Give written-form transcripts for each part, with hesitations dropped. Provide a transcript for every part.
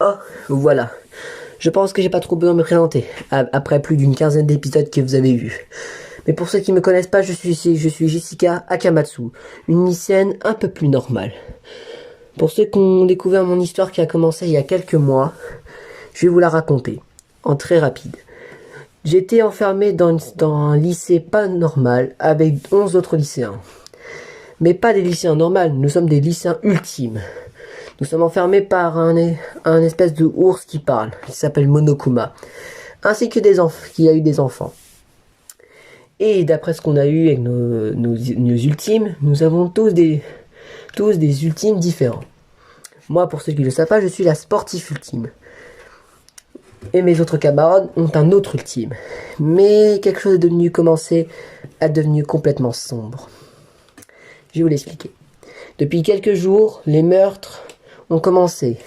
Oh, voilà. Je pense que j'ai pas trop besoin de me présenter, après plus d'une quinzaine d'épisodes que vous avez vus. Mais pour ceux qui me connaissent pas, je suis Jessica Akamatsu, une lycéenne un peu plus normale. Pour ceux qui ont découvert mon histoire qui a commencé il y a quelques mois, je vais vous la raconter, en très rapide. J'étais enfermé dans un lycée pas normal, avec 11 autres lycéens. Mais pas des lycéens normaux, nous sommes des lycéens ultimes. Nous sommes enfermés par un espèce de ours qui parle, qui s'appelle Monokuma, ainsi que qui a eu des enfants. Et d'après ce qu'on a eu avec nos ultimes, nous avons tous des ultimes différents. Moi, pour ceux qui ne le savent pas, je suis la sportive ultime. Et mes autres camarades ont un autre ultime. Mais quelque chose a devenu complètement sombre. Je vais vous l'expliquer. Depuis quelques jours, les meurtres ont commencé,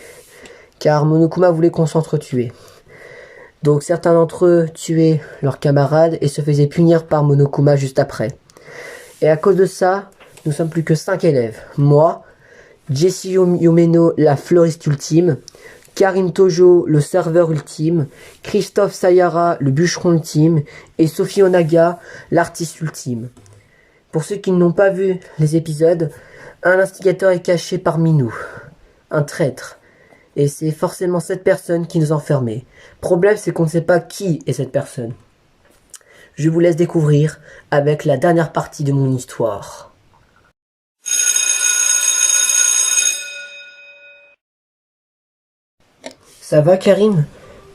car Monokuma voulait qu'on s'entretue. Donc certains d'entre eux tuaient leurs camarades et se faisaient punir par Monokuma juste après. Et à cause de ça, nous sommes plus que 5 élèves. Moi, Jessie Yomeno, la fleuriste ultime, Karim Tojo, le serveur ultime, Christophe Sayara, le bûcheron ultime, et Sophie Onaga, l'artiste ultime. Pour ceux qui n'ont pas vu les épisodes, un instigateur est caché parmi nous. Un traître. Et c'est forcément cette personne qui nous enfermait. Problème, c'est qu'on ne sait pas qui est cette personne. Je vous laisse découvrir avec la dernière partie de mon histoire. Ça va, Karim?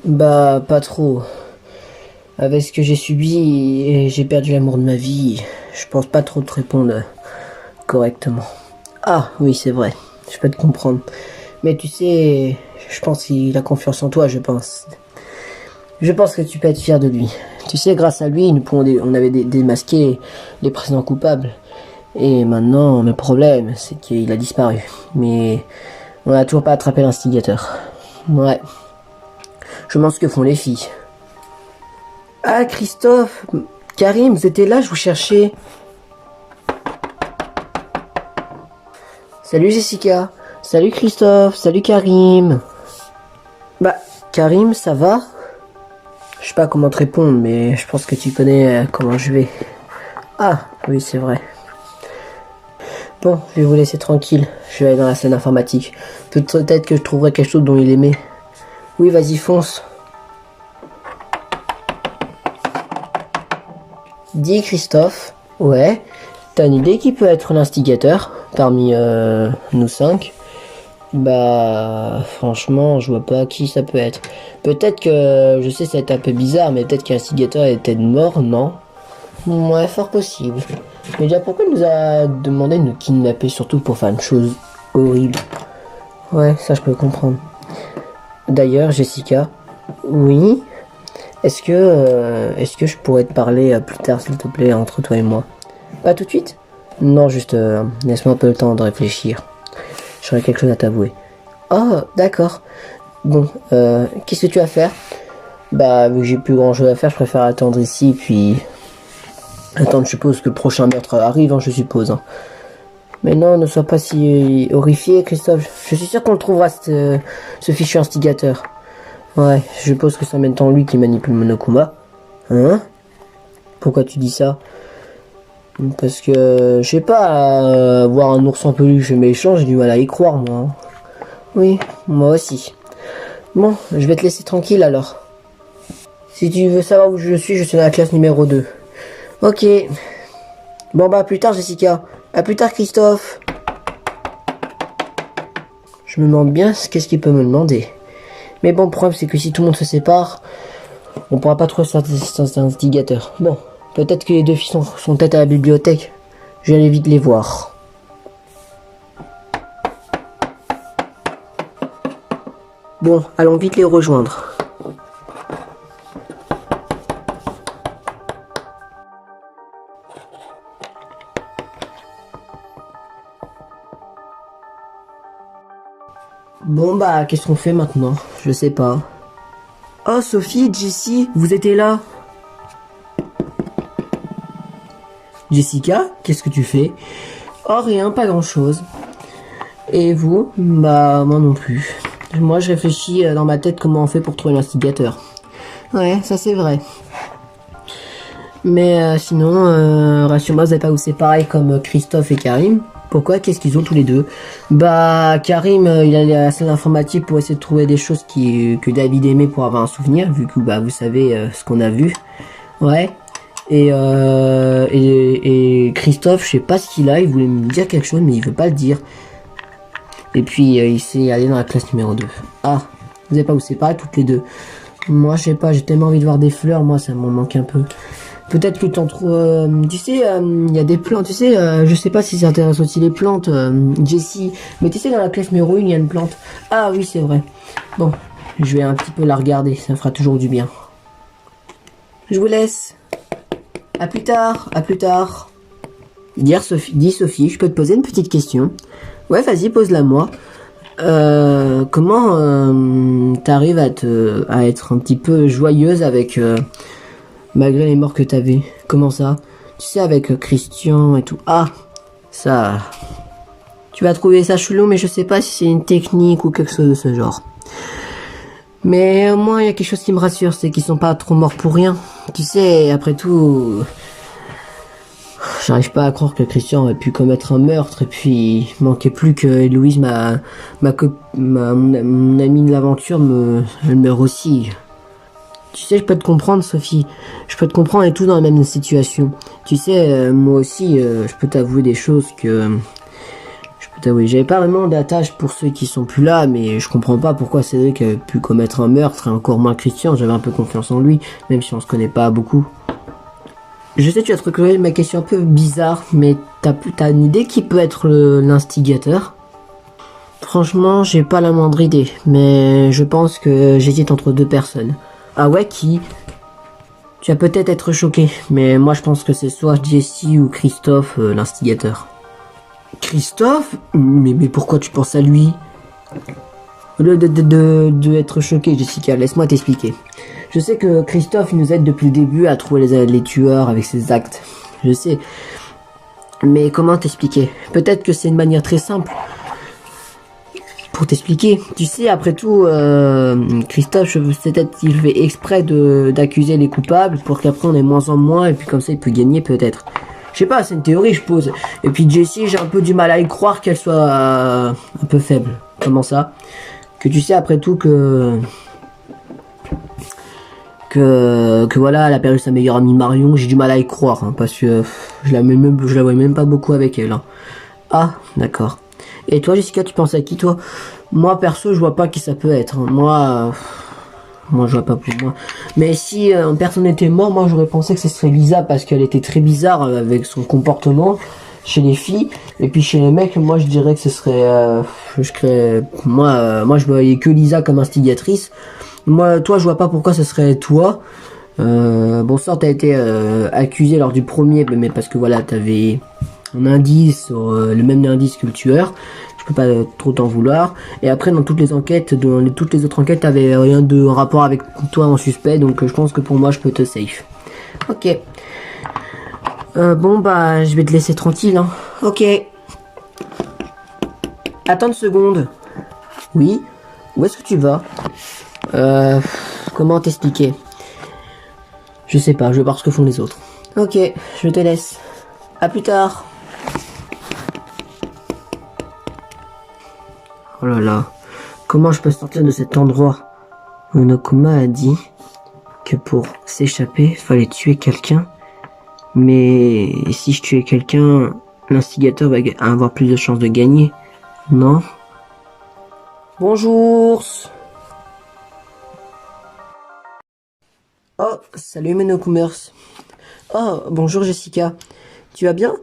Bah, pas trop. Avec ce que j'ai subi et j'ai perdu l'amour de ma vie, je pense pas trop te répondre correctement. Ah, oui, c'est vrai. Je peux te comprendre. Mais tu sais, je pense qu'il a confiance en toi, je pense. Je pense que tu peux être fier de lui. Tu sais, grâce à lui, on avait démasqué les précédents coupables. Et maintenant, le problème, c'est qu'il a disparu. Mais on n'a toujours pas attrapé l'instigateur. Ouais. Je pense que font les filles. Ah, Christophe, Karim, vous étiez là, je vous cherchais. Salut Jessica, salut Christophe, salut Karim. Bah, Karim, ça va? Je sais pas comment te répondre, mais je pense que tu connais comment je vais. Ah, oui, c'est vrai. Bon, je vais vous laisser tranquille, je vais aller dans la scène informatique. Peut-être que je trouverai quelque chose dont il aimait. Oui, vas-y, fonce. Dis Christophe, ouais, t'as une idée qui peut être l'instigateur parmi nous 5? Bah, franchement, je vois pas qui ça peut être. Peut-être que, je sais, ça va être un peu bizarre, mais peut-être que l'instigateur était mort, non? Ouais, fort possible. Mais déjà, pourquoi il nous a demandé de nous kidnapper, surtout pour faire une chose horrible? Ouais, ça je peux comprendre. D'ailleurs, Jessica, oui, est-ce que je pourrais te parler plus tard, s'il te plaît, entre toi et moi? Pas tout de suite? Non, juste laisse-moi un peu le temps de réfléchir. J'aurais quelque chose à t'avouer. Oh, d'accord. Bon, qu'est-ce que tu vas faire? Bah, vu que j'ai plus grand chose à faire, je préfère attendre ici, puis attendre, je suppose que le prochain meurtre arrive, hein, je suppose. Hein. Mais non, ne sois pas si horrifié, Christophe. Je suis sûr qu'on le trouvera, ce fichu instigateur. Ouais, je suppose que c'est en même temps lui qui manipule Monokuma. Hein? Pourquoi tu dis ça? Parce que, je sais pas, voir un ours en peluche méchant, j'ai du mal à y croire, moi. Hein. Oui, moi aussi. Bon, je vais te laisser tranquille alors. Si tu veux savoir où je suis dans la classe numéro 2. Ok. Bon bah à plus tard Jessica. À plus tard Christophe. Je me demande bien qu'est-ce qu'il peut me demander. Mais bon, le problème c'est que si tout le monde se sépare, on pourra pas trouver cet instigateur. Bon, peut-être que les deux filles sont peut-être à la bibliothèque. Je vais aller vite les voir. Bon, allons vite les rejoindre. Bon bah, qu'est-ce qu'on fait maintenant? Je sais pas. Oh Sophie, Jessie, vous étiez là? Jessica, qu'est-ce que tu fais? Oh rien, pas grand-chose. Et vous? Bah moi non plus. Moi je réfléchis dans ma tête comment on fait pour trouver l'instigateur. Ouais, ça c'est vrai. Mais sinon, rassure-moi, vous n'avez pas vous séparer comme Christophe et Karim. Pourquoi? Qu'est-ce qu'ils ont tous les deux? Bah, Karim, il allait à la salle informatique pour essayer de trouver des choses que David aimait pour avoir un souvenir, vu que bah vous savez ce qu'on a vu. Ouais. Et Christophe, je sais pas ce qu'il a, il voulait me dire quelque chose, mais il veut pas le dire. Et puis il s'est allé dans la classe numéro 2. Ah, vous n'avez pas vous séparer toutes les deux. Moi, je sais pas, j'ai tellement envie de voir des fleurs, moi ça m'en manque un peu. Peut-être que t'en trouves... tu sais, il y a des plantes, tu sais, je sais pas si ça intéresse aussi les plantes, Jessie. Mais tu sais, dans la classe numéro 1, il y a une plante. Ah oui, c'est vrai. Bon, je vais un petit peu la regarder, ça fera toujours du bien. Je vous laisse. À plus tard, à plus tard. Dis Sophie, je peux te poser une petite question? Ouais, vas-y, pose-la moi. Comment t'arrives à être un petit peu joyeuse avec... malgré les morts que t'as vues. Comment ça? Tu sais, avec Christian et tout. Ah, ça... Tu vas trouver ça chelou, mais je sais pas si c'est une technique ou quelque chose de ce genre. Mais au moins, il y a quelque chose qui me rassure, c'est qu'ils sont pas trop morts pour rien. Tu sais, après tout... J'arrive pas à croire que Christian aurait pu commettre un meurtre, et puis il manquait plus que Héloïse, mon amie de l'aventure, elle meurt aussi. Tu sais, je peux te comprendre, Sophie. Je peux te comprendre et tout dans la même situation. Tu sais, moi aussi, je peux t'avouer des choses que... Je peux t'avouer, j'avais pas vraiment d'attache pour ceux qui sont plus là, mais je comprends pas pourquoi Cédric avait pu commettre un meurtre, et encore moins Christian. J'avais un peu confiance en lui, même si on se connaît pas beaucoup. Je sais, tu vas trouver ma question un peu bizarre, mais t'as une idée qui peut être l'instigateur? Franchement, j'ai pas la moindre idée, mais je pense que j'hésite entre deux personnes. Ah ouais, qui? Tu vas peut-être être choqué, mais moi je pense que c'est soit Jessie ou Christophe, l'instigateur. Christophe? Mais pourquoi tu penses à lui? Au lieu de être choqué, Jessica, laisse-moi t'expliquer. Je sais que Christophe il nous aide depuis le début à trouver les tueurs avec ses actes. Je sais. Mais comment t'expliquer? Peut-être que c'est une manière très simple. Pour t'expliquer, tu sais, après tout, Christophe, peut-être qu'il fait exprès d'accuser les coupables pour qu'après on ait moins en moins et puis comme ça il peut gagner peut-être. Je sais pas, c'est une théorie je pose. Et puis Jessie, j'ai un peu du mal à y croire qu'elle soit un peu faible. Comment ça? Que tu sais après tout que voilà, elle a perdu sa meilleure amie Marion, j'ai du mal à y croire, hein, parce que je la voyais même pas beaucoup avec elle. Hein. Ah, d'accord. Et toi, Jessica, tu penses à qui, toi? Moi, perso, je vois pas qui ça peut être. Hein. Moi, Moi, je vois pas pour moi. Mais si personne n'était mort, moi, j'aurais pensé que ce serait Lisa parce qu'elle était très bizarre avec son comportement chez les filles. Et puis chez les mecs, moi, je dirais que ce serait... moi, je voyais que Lisa comme instigatrice. Moi, toi, je vois pas pourquoi ce serait toi. Bon, ça, t'as été accusé lors du premier, mais parce que voilà, t'avais un indice, le même indice que le tueur. Je peux pas trop t'en vouloir. Et après, dans toutes les enquêtes, toutes les autres enquêtes, t'avais rien de rapport avec toi en suspect, donc je pense que pour moi, je peux te safe. Ok. Bon, bah, je vais te laisser tranquille, hein. Ok. Attends une seconde. Oui. Où est-ce que tu vas? Comment t'expliquer? Je sais pas, je vais voir ce que font les autres. Ok, je te laisse. À plus tard. Oh là là, comment je peux sortir de cet endroit? Monokuma a dit que pour s'échapper, fallait tuer quelqu'un. Mais si je tuais quelqu'un, l'instigateur va avoir plus de chances de gagner. Non? Bonjour. Oh, salut Monokumers. Oh, bonjour Jessica. Tu vas bien?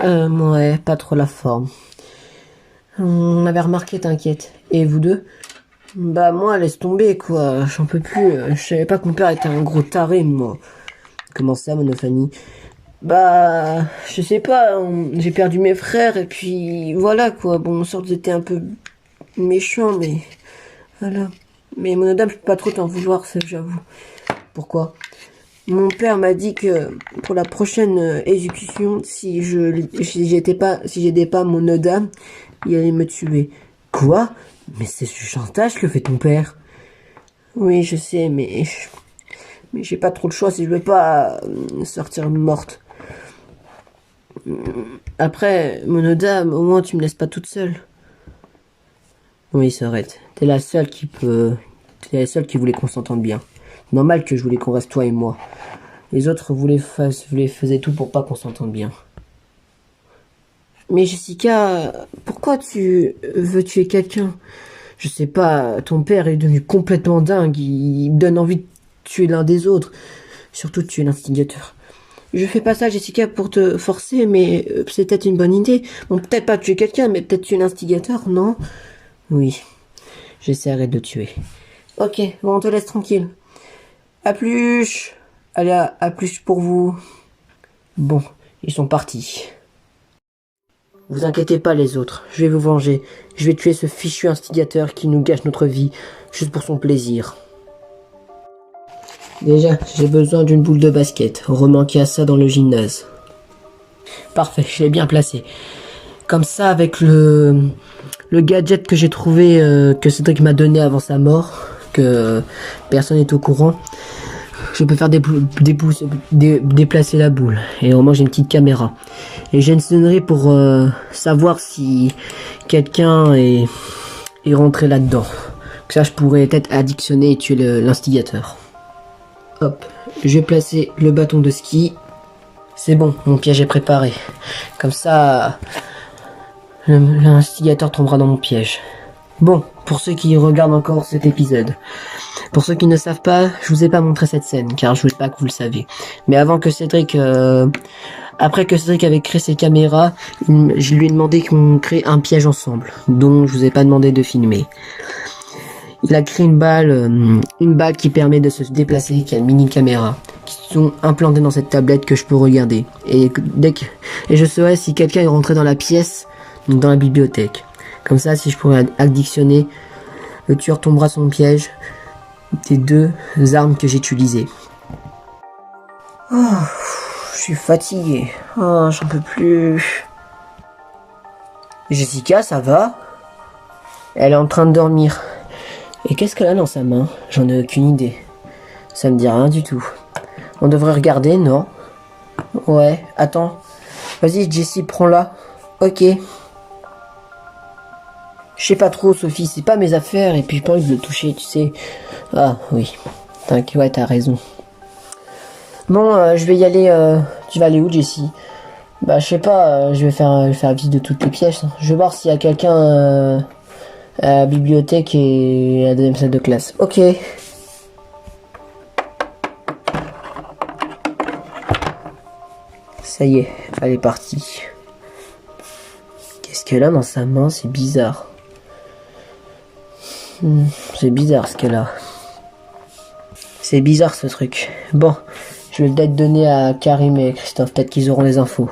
Ouais, pas trop la forme. On avait remarqué, t'inquiète. Et vous deux? Bah moi, laisse tomber, quoi. J'en peux plus. Je savais pas que mon père était un gros taré, moi. Comment ça, Monophanie? Bah, je sais pas. J'ai perdu mes frères, et puis voilà, quoi. Bon, en sorte, j'étais un peu méchant, mais... Voilà. Mais Monodame, je peux pas trop t'en vouloir, ça, j'avoue. Pourquoi? Mon père m'a dit que pour la prochaine exécution, si j'aidais pas mon Oda, il allait me tuer. Quoi? Mais c'est du chantage que fait ton père. Oui, je sais, mais j'ai pas trop le choix si je veux pas sortir morte. Après, mon Oda, au moins tu me laisses pas toute seule. Oui, c'est vrai. T'es la seule qui voulait qu'on s'entende bien. Normal que je voulais qu'on reste toi et moi. Les autres faisaient tout pour pas qu'on s'entende bien. Mais Jessica, pourquoi tu veux tuer quelqu'un? Je sais pas, ton père est devenu complètement dingue, il me donne envie de tuer l'un des autres. Surtout de tuer l'instigateur. Je fais pas ça, Jessica, pour te forcer, mais c'est peut-être une bonne idée. Bon, peut-être pas tuer quelqu'un, mais peut-être tuer l'instigateur, non? Oui, j'essaierai de le tuer. Ok, bon, on te laisse tranquille. À plus. Allez, à plus pour vous. Bon, ils sont partis. Vous inquiétez pas les autres, je vais vous venger. Je vais tuer ce fichu instigateur qui nous gâche notre vie, juste pour son plaisir. Déjà, j'ai besoin d'une boule de basket. Remanquer à ça dans le gymnase. Parfait, je l'ai bien placé. Comme ça, avec le gadget que j'ai trouvé, que Cédric m'a donné avant sa mort, que personne n'est au courant, je peux faire déplacer la boule. Et au moins, j'ai une petite caméra. Et j'ai une sonnerie pour savoir si quelqu'un est rentré là-dedans. Que ça, je pourrais peut-être additionner et tuer l'instigateur. Hop, je vais placer le bâton de ski. C'est bon, mon piège est préparé. Comme ça, l'instigateur tombera dans mon piège. Bon, pour ceux qui regardent encore cet épisode. Pour ceux qui ne savent pas, je vous ai pas montré cette scène, car je voulais pas que vous le saviez. Mais avant que Cédric... après que Cédric avait créé ses caméras, je lui ai demandé qu'on crée un piège ensemble, dont je vous ai pas demandé de filmer. Il a créé une balle qui permet de se déplacer, qui a une mini caméra, qui sont implantées dans cette tablette que je peux regarder. Et je saurais si quelqu'un est rentré dans la pièce, donc dans la bibliothèque. Comme ça, si je pourrais additionner, le tueur tombera sur mon piège des deux armes que j'ai utilisées. Oh, je suis fatigué. Oh, j'en peux plus. Jessica, ça va? Elle est en train de dormir. Et qu'est-ce qu'elle a dans sa main? J'en ai aucune idée. Ça me dit rien du tout. On devrait regarder, non? Ouais, attends. Vas-y, Jessie, prends-la. Ok. Je sais pas trop, Sophie, c'est pas mes affaires, et puis j'ai pas envie de le toucher, tu sais. Ah, oui. T'inquiète, ouais, t'as raison. Bon, je vais y aller, tu vas aller où, Jessie? Bah, je sais pas, je vais faire visite de toutes les pièces. Je vais voir s'il y a quelqu'un à la bibliothèque et à la deuxième salle de classe. Ok. Ça y est, elle est partie. Qu'est-ce qu'elle a dans sa main? C'est bizarre. C'est bizarre ce qu'elle a. C'est bizarre ce truc. Bon, je vais peut-être donner à Karim et Christophe. Peut-être qu'ils auront les infos.